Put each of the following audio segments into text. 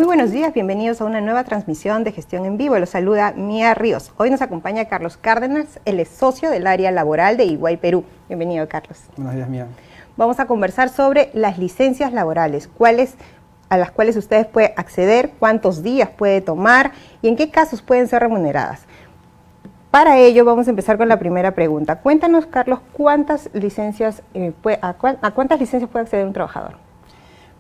Muy buenos días, bienvenidos a una nueva transmisión de Gestión en Vivo. Los saluda Mía Ríos. Hoy nos acompaña Carlos Cárdenas, él es socio del área laboral de EY Perú. Bienvenido, Carlos. Buenos días, Mía. Vamos a conversar sobre las licencias laborales, a las cuales ustedes pueden acceder, cuántos días puede tomar y en qué casos pueden ser remuneradas. Para ello vamos a empezar con la primera pregunta. Cuéntanos, Carlos, ¿a cuántas licencias puede acceder un trabajador?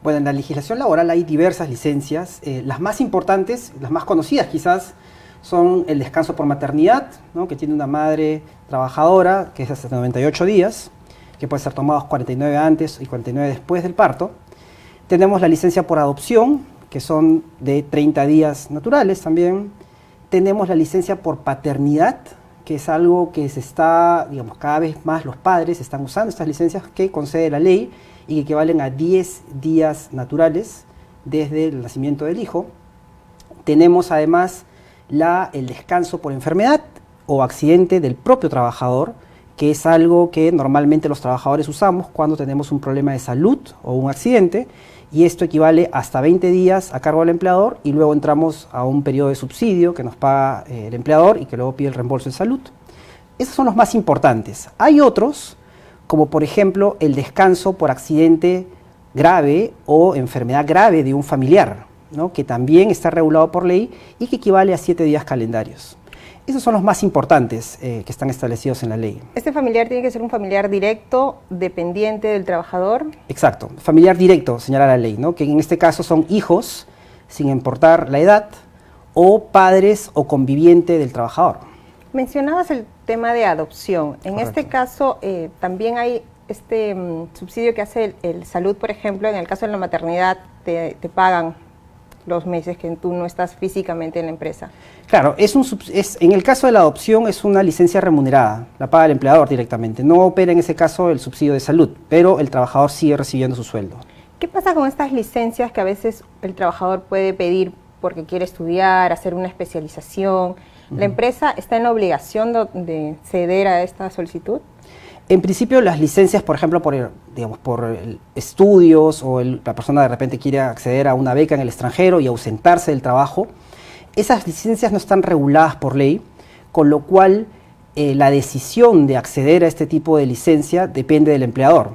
Bueno, en la legislación laboral hay diversas licencias. Las más importantes, las más conocidas quizás, son el descanso por maternidad, ¿no?, que tiene una madre trabajadora, que es hasta 98 días, que puede ser tomados 49 antes y 49 después del parto. Tenemos la licencia por adopción, que son de 30 días naturales también. Tenemos la licencia por paternidad, que es algo que se está, cada vez más los padres están usando estas licencias que concede la ley y que equivalen a 10 días naturales desde el nacimiento del hijo. Tenemos además el descanso por enfermedad o accidente del propio trabajador, que es algo que normalmente los trabajadores usamos cuando tenemos un problema de salud o un accidente, y esto equivale hasta 20 días a cargo del empleador, y luego entramos a un periodo de subsidio que nos paga el empleador y que luego pide el reembolso de salud. Esos son los más importantes. Hay otros, como por ejemplo el descanso por accidente grave o enfermedad grave de un familiar, ¿no?, que también está regulado por ley y que equivale a 7 días calendarios. Esos son los más importantes que están establecidos en la ley. ¿Este familiar tiene que ser un familiar directo, dependiente del trabajador? Exacto, familiar directo, señala la ley, ¿no?, que en este caso son hijos, sin importar la edad, o padres o conviviente del trabajador. Mencionabas el tema de adopción. En Correcto. este caso también hay este subsidio que hace el salud, por ejemplo. En el caso de la maternidad te pagan los meses que tú no estás físicamente en la empresa. Claro, en el caso de la adopción es una licencia remunerada, la paga el empleador directamente. No opera en ese caso el subsidio de salud, pero el trabajador sigue recibiendo su sueldo. ¿Qué pasa con estas licencias que a veces el trabajador puede pedir porque quiere estudiar, hacer una especialización? ¿La empresa está en la obligación de ceder a esta solicitud? En principio, las licencias, por ejemplo, por estudios, o la persona de repente quiere acceder a una beca en el extranjero y ausentarse del trabajo, esas licencias no están reguladas por ley, con lo cual la decisión de acceder a este tipo de licencia depende del empleador.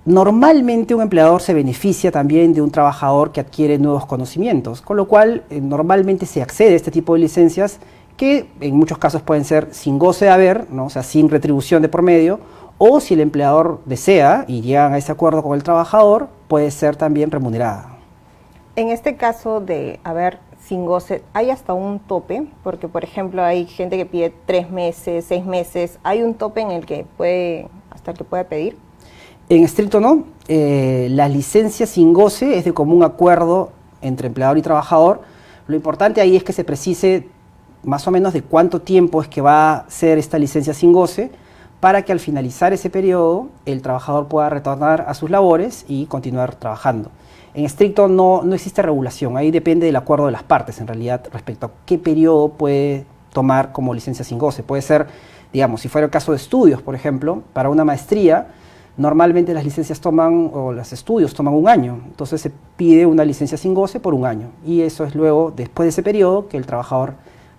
Normalmente un empleador se beneficia también de un trabajador que adquiere nuevos conocimientos, con lo cual normalmente se accede a este tipo de licencias que en muchos casos pueden ser sin goce de haber, ¿no?, o sea, sin retribución de por medio, o si el empleador desea y llegan a ese acuerdo con el trabajador, puede ser también remunerada. En este caso de haber sin goce, ¿hay hasta un tope? Porque, por ejemplo, hay gente que pide 3 meses, 6 meses. ¿Hay un tope en el que hasta el que puede pedir? En estricto no. La licencia sin goce es de común acuerdo entre empleador y trabajador. Lo importante ahí es que se precise más o menos de cuánto tiempo es que va a ser esta licencia sin goce, para que al finalizar ese periodo el trabajador pueda retornar a sus labores y continuar trabajando. En estricto no existe regulación, ahí depende del acuerdo de las partes en realidad respecto a qué periodo puede tomar como licencia sin goce. Puede ser, si fuera el caso de estudios, por ejemplo, para una maestría, normalmente las licencias los estudios toman 1 año, entonces se pide una licencia sin goce por 1 año, y eso es luego, después de ese periodo, que el trabajador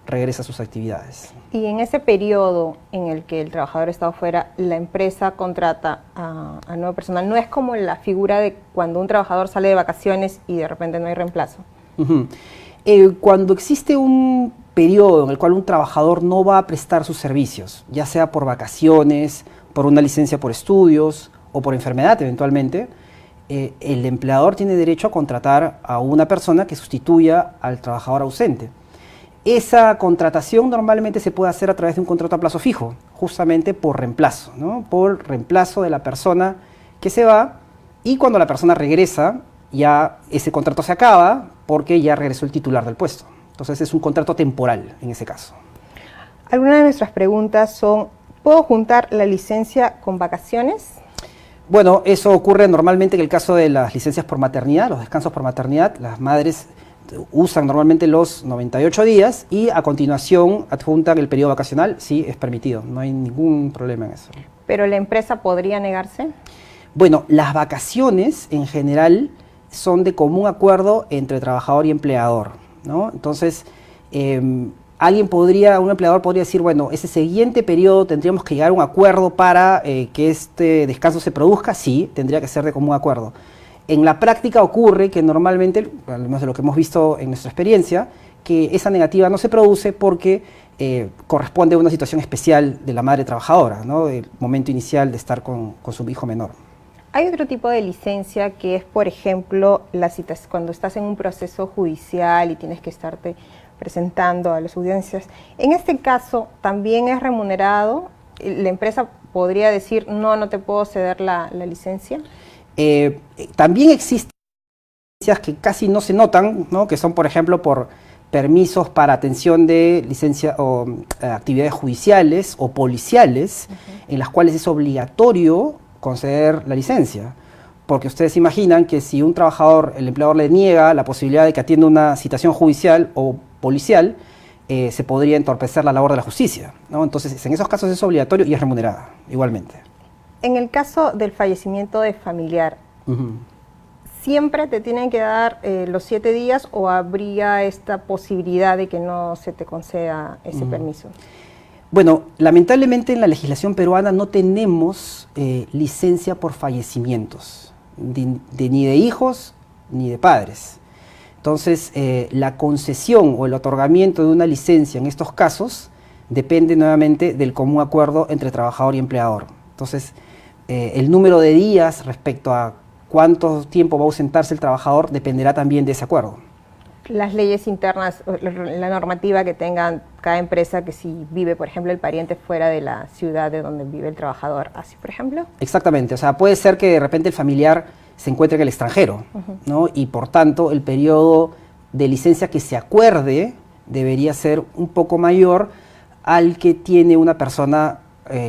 regresa a sus actividades. Y en ese periodo en el que el trabajador está afuera, la empresa contrata a nuevo personal. No es como la figura de cuando un trabajador sale de vacaciones y de repente no hay reemplazo. Cuando existe un periodo en el cual un trabajador no va a prestar sus servicios, ya sea por vacaciones, por una licencia por estudios o por enfermedad eventualmente, el empleador tiene derecho a contratar a una persona que sustituya al trabajador ausente. Esa contratación normalmente se puede hacer a través de un contrato a plazo fijo, justamente por reemplazo, ¿no?, por reemplazo de la persona que se va, y cuando la persona regresa, ya ese contrato se acaba porque ya regresó el titular del puesto. Entonces es un contrato temporal en ese caso. Algunas de nuestras preguntas son, ¿puedo juntar la licencia con vacaciones? Bueno, eso ocurre normalmente en el caso de las licencias por maternidad, los descansos por maternidad. Las madres usan normalmente los 98 días y a continuación adjuntan el periodo vacacional. Sí, es permitido, no hay ningún problema en eso. ¿Pero la empresa podría negarse? Bueno, las vacaciones en general son de común acuerdo entre trabajador y empleador, ¿no? Entonces, un empleador podría decir, bueno, ese siguiente periodo tendríamos que llegar a un acuerdo para que este descanso se produzca. Sí, tendría que ser de común acuerdo. En la práctica ocurre que normalmente, al menos de lo que hemos visto en nuestra experiencia, que esa negativa no se produce porque corresponde a una situación especial de la madre trabajadora, ¿no? El momento inicial de estar con su hijo menor. Hay otro tipo de licencia que es, por ejemplo, cuando estás en un proceso judicial y tienes que estarte presentando a las audiencias. En este caso, ¿también es remunerado? ¿La empresa podría decir, no te puedo ceder la licencia? También existen licencias que casi no se notan, ¿no? Que son, por ejemplo, por permisos para atención de licencia o actividades judiciales o policiales, en las cuales es obligatorio conceder la licencia. Porque ustedes se imaginan que si un trabajador, el empleador le niega la posibilidad de que atienda una citación judicial o policial, se podría entorpecer la labor de la justicia, ¿no? Entonces, en esos casos es obligatorio y es remunerada, igualmente. En el caso del fallecimiento de familiar, ¿siempre te tienen que dar los 7 días o habría esta posibilidad de que no se te conceda ese permiso? Bueno, lamentablemente en la legislación peruana no tenemos licencia por fallecimientos, ni de hijos ni de padres. Entonces, la concesión o el otorgamiento de una licencia en estos casos depende nuevamente del común acuerdo entre trabajador y empleador. Entonces, el número de días respecto a cuánto tiempo va a ausentarse el trabajador dependerá también de ese acuerdo. Las leyes internas, la normativa que tengan cada empresa, que si vive, por ejemplo, el pariente fuera de la ciudad de donde vive el trabajador, ¿así, por ejemplo? Exactamente, o sea, puede ser que de repente el familiar se encuentre en el extranjero, ¿no? Y por tanto el periodo de licencia que se acuerde debería ser un poco mayor al que tiene una persona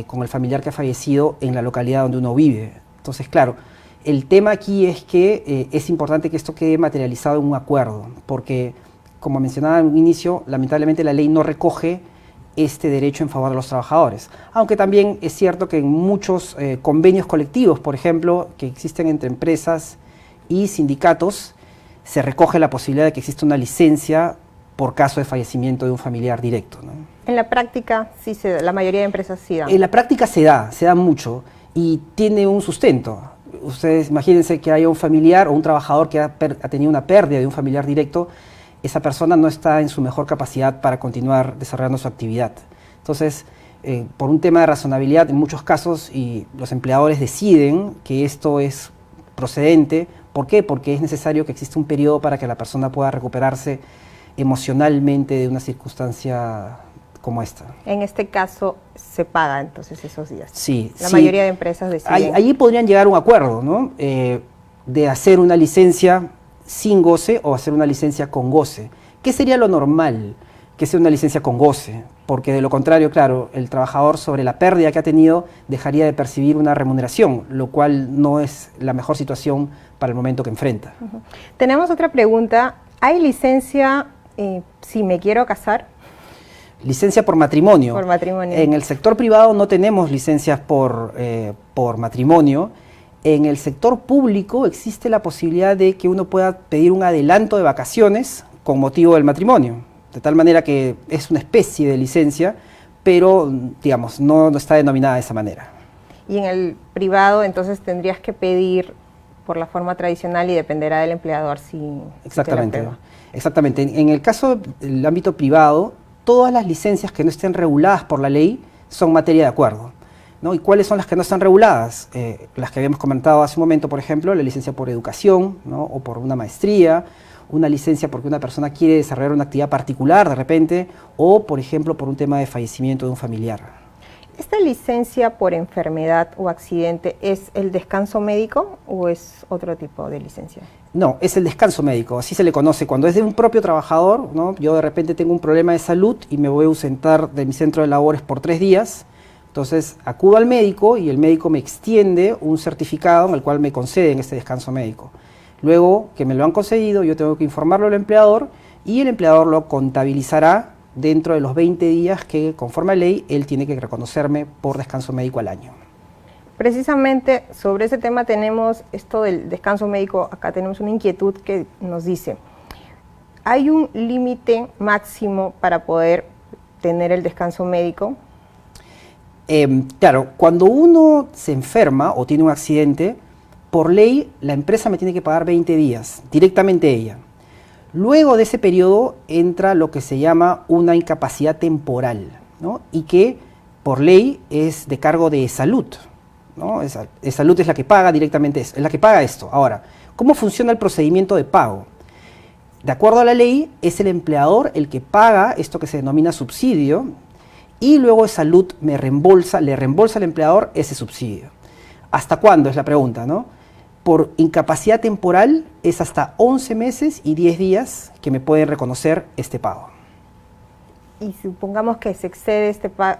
con el familiar que ha fallecido en la localidad donde uno vive. Entonces, claro, el tema aquí es que es importante que esto quede materializado en un acuerdo, porque, como mencionaba en un inicio, lamentablemente la ley no recoge este derecho en favor de los trabajadores. Aunque también es cierto que en muchos convenios colectivos, por ejemplo, que existen entre empresas y sindicatos, se recoge la posibilidad de que exista una licencia por caso de fallecimiento de un familiar directo, ¿no? En la práctica, sí se da, la mayoría de empresas sí dan. En la práctica se da mucho y tiene un sustento. Ustedes imagínense que haya un familiar o un trabajador que ha tenido una pérdida de un familiar directo, esa persona no está en su mejor capacidad para continuar desarrollando su actividad. Entonces, por un tema de razonabilidad, en muchos casos los empleadores deciden que esto es procedente. ¿Por qué? Porque es necesario que exista un periodo para que la persona pueda recuperarse emocionalmente de una circunstancia como esta. En este caso, se paga entonces esos días. Sí. La mayoría de empresas deciden. Allí podrían llegar a un acuerdo, ¿no? De hacer una licencia sin goce o hacer una licencia con goce. ¿Qué sería lo normal? Que sea una licencia con goce, porque de lo contrario, claro, el trabajador sobre la pérdida que ha tenido dejaría de percibir una remuneración, lo cual no es la mejor situación para el momento que enfrenta. Tenemos otra pregunta. ¿Hay licencia si me quiero casar? Licencia por matrimonio. Por matrimonio. En el sector privado no tenemos licencias por matrimonio. En el sector público existe la posibilidad de que uno pueda pedir un adelanto de vacaciones con motivo del matrimonio. De tal manera que es una especie de licencia, pero, digamos, no está denominada de esa manera. Y en el privado, entonces, tendrías que pedir por la forma tradicional y dependerá del empleador si Exactamente. te la aprueba. Exactamente. En el caso del ámbito privado, todas las licencias que no estén reguladas por la ley son materia de acuerdo, ¿no? ¿Y cuáles son las que no están reguladas? Las que habíamos comentado hace un momento, por ejemplo, la licencia por educación, ¿no? O por una maestría, una licencia porque una persona quiere desarrollar una actividad particular de repente, o por ejemplo por un tema de fallecimiento de un familiar. ¿Esta licencia por enfermedad o accidente es el descanso médico o es otro tipo de licencia? No, es el descanso médico, así se le conoce. Cuando es de un propio trabajador, ¿no? Yo de repente tengo un problema de salud y me voy a ausentar de mi centro de labores por 3 días, entonces acudo al médico y el médico me extiende un certificado en el cual me conceden este descanso médico. Luego que me lo han concedido, yo tengo que informarlo al empleador y el empleador lo contabilizará dentro de los 20 días que, conforme a ley, él tiene que reconocerme por descanso médico al año. Precisamente sobre ese tema tenemos esto del descanso médico. Acá tenemos una inquietud que nos dice, ¿hay un límite máximo para poder tener el descanso médico? Claro, cuando uno se enferma o tiene un accidente, por ley la empresa me tiene que pagar 20 días, directamente ella. Luego de ese periodo entra lo que se llama una incapacidad temporal, ¿no? Y que por ley es de cargo de salud, ¿no? Salud es la que paga directamente, es la que paga esto. Ahora, ¿cómo funciona el procedimiento de pago? De acuerdo a la ley, es el empleador el que paga esto que se denomina subsidio, y luego salud le reembolsa al empleador ese subsidio. ¿Hasta cuándo? Es la pregunta, ¿no? Por incapacidad temporal es hasta 11 meses y 10 días que me pueden reconocer este pago. Y supongamos que se excede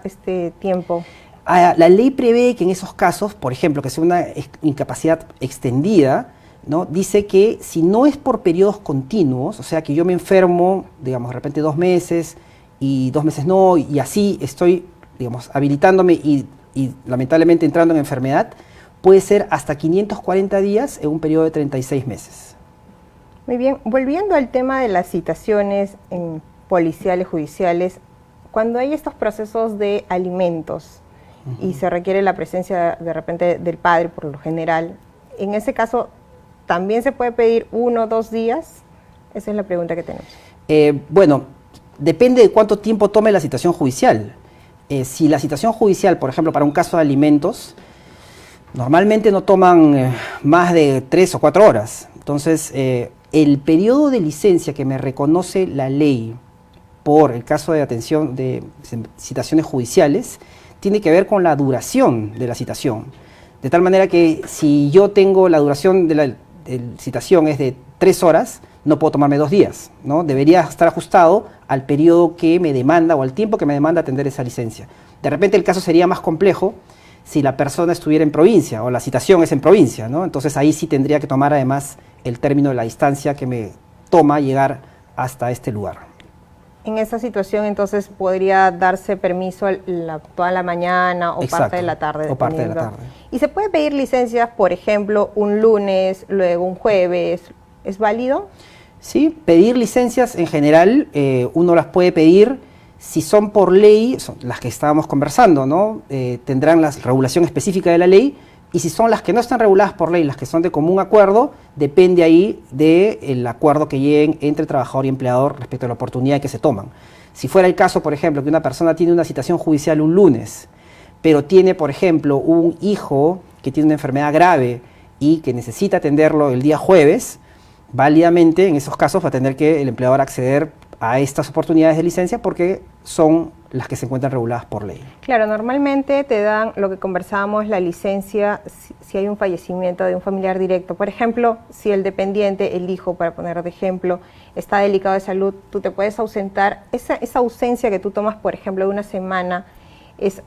este tiempo. La ley prevé que en esos casos, por ejemplo, que sea una incapacidad extendida, ¿no? Dice que si no es por periodos continuos, o sea que yo me enfermo, digamos, de repente 2 meses y 2 meses no, y así estoy, digamos, habilitándome y lamentablemente entrando en enfermedad, puede ser hasta 540 días en un periodo de 36 meses. Muy bien, volviendo al tema de las citaciones policiales, judiciales, cuando hay estos procesos de alimentos y se requiere la presencia de repente del padre por lo general, en ese caso, ¿también se puede pedir 1 o 2 días? Esa es la pregunta que tenemos. Bueno, depende de cuánto tiempo tome la citación judicial. Si la citación judicial, por ejemplo, para un caso de alimentos, normalmente no toman más de 3 o 4 horas. Entonces, el periodo de licencia que me reconoce la ley por el caso de atención de citaciones judiciales tiene que ver con la duración de la citación. De tal manera que si yo tengo la duración de la citación es de 3 horas, no puedo tomarme 2 días, ¿no? Debería estar ajustado al periodo que me demanda o al tiempo que me demanda atender esa licencia. De repente el caso sería más complejo si la persona estuviera en provincia o la citación es en provincia, ¿no? Entonces ahí sí tendría que tomar además el término de la distancia que me toma llegar hasta este lugar. En esa situación entonces podría darse permiso toda la mañana o Exacto, parte de la tarde. o parte de la tarde. Y se puede pedir licencias, por ejemplo, un lunes, luego un jueves. ¿Es válido? Sí, pedir licencias en general, uno las puede pedir si son por ley, son las que estábamos conversando, ¿no? Tendrán la regulación específica de la ley, y si son las que no están reguladas por ley, las que son de común acuerdo, depende ahí del acuerdo que lleguen entre trabajador y empleador respecto a la oportunidad que se toman. Si fuera el caso, por ejemplo, que una persona tiene una citación judicial un lunes, pero tiene, por ejemplo, un hijo que tiene una enfermedad grave y que necesita atenderlo el día jueves, válidamente en esos casos va a tener que el empleador acceder a estas oportunidades de licencia porque son las que se encuentran reguladas por ley. Claro, normalmente te dan lo que conversábamos, la licencia si hay un fallecimiento de un familiar directo. Por ejemplo, si el dependiente, el hijo, para poner de ejemplo, está delicado de salud, tú te puedes ausentar. Esa ausencia que tú tomas, por ejemplo, de una semana, ¿es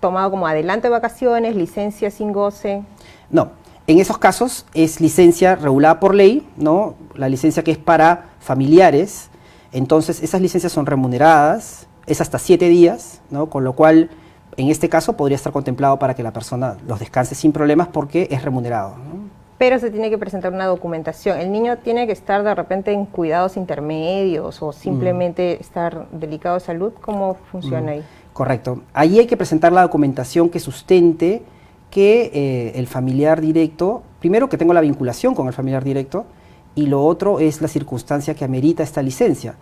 tomado como adelanto de vacaciones, licencia sin goce? No, en esos casos es licencia regulada por ley, ¿no? La licencia que es para familiares, entonces esas licencias son remuneradas, es hasta 7 días, ¿no? Con lo cual, en este caso, podría estar contemplado para que la persona los descanse sin problemas porque es remunerado, ¿no? Pero se tiene que presentar una documentación. ¿El niño tiene que estar de repente en cuidados intermedios o simplemente estar delicado de salud? ¿Cómo funciona ahí? Correcto. Ahí hay que presentar la documentación que sustente que el familiar directo, primero que tenga la vinculación con el familiar directo, y lo otro es la circunstancia que amerita esta licencia.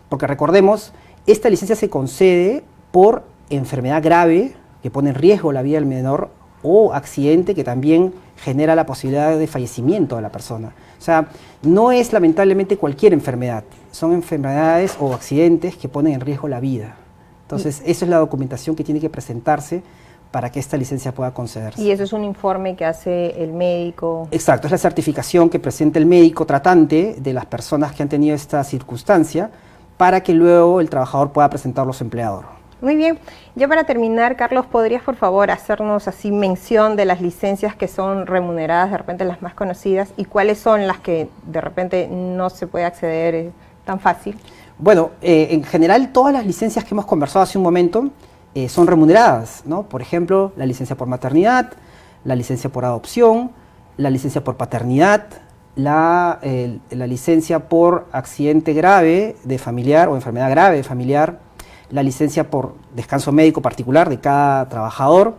Porque recordemos, esta licencia se concede por enfermedad grave que pone en riesgo la vida del menor o accidente que también genera la posibilidad de fallecimiento de la persona. O sea, no es lamentablemente cualquier enfermedad, son enfermedades o accidentes que ponen en riesgo la vida. Entonces, esa es la documentación que tiene que presentarse para que esta licencia pueda concederse. ¿Y eso es un informe que hace el médico? Exacto, es la certificación que presenta el médico tratante de las personas que han tenido esta circunstancia para que luego el trabajador pueda presentarlo a su empleador. Muy bien. Ya para terminar, Carlos, ¿podrías por favor hacernos así mención de las licencias que son remuneradas, de repente las más conocidas, y cuáles son las que de repente no se puede acceder tan fácil? Bueno, en general todas las licencias que hemos conversado hace un momento son remuneradas, ¿no? Por ejemplo, la licencia por maternidad, la licencia por adopción, la licencia por paternidad, la licencia por accidente grave de familiar o enfermedad grave de familiar, la licencia por descanso médico particular de cada trabajador.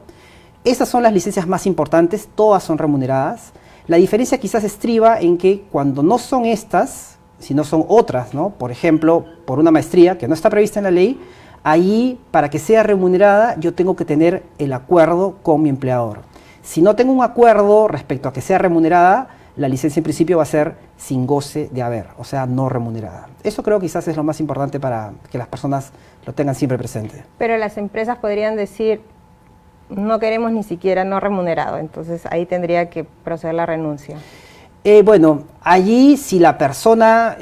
Estas son las licencias más importantes, todas son remuneradas. La diferencia quizás estriba en que cuando no son estas, sino son otras, ¿no? Por ejemplo, por una maestría que no está prevista en la ley, ahí para que sea remunerada yo tengo que tener el acuerdo con mi empleador. Si no tengo un acuerdo respecto a que sea remunerada, la licencia en principio va a ser sin goce de haber, o sea, no remunerada. Eso creo que quizás es lo más importante para que las personas lo tengan siempre presente. Pero las empresas podrían decir, no queremos ni siquiera no remunerado, entonces ahí tendría que proceder la renuncia. Bueno, allí si la persona,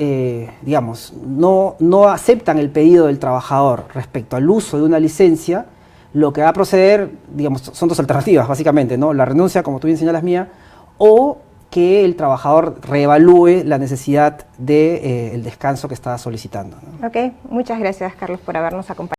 digamos, no aceptan el pedido del trabajador respecto al uso de una licencia, lo que va a proceder, digamos, son dos alternativas básicamente, ¿no? La renuncia, como tú bien señalas, Mía, o que el trabajador reevalúe la necesidad del descanso que está solicitando, ¿no? Ok, muchas gracias, Carlos, por habernos acompañado.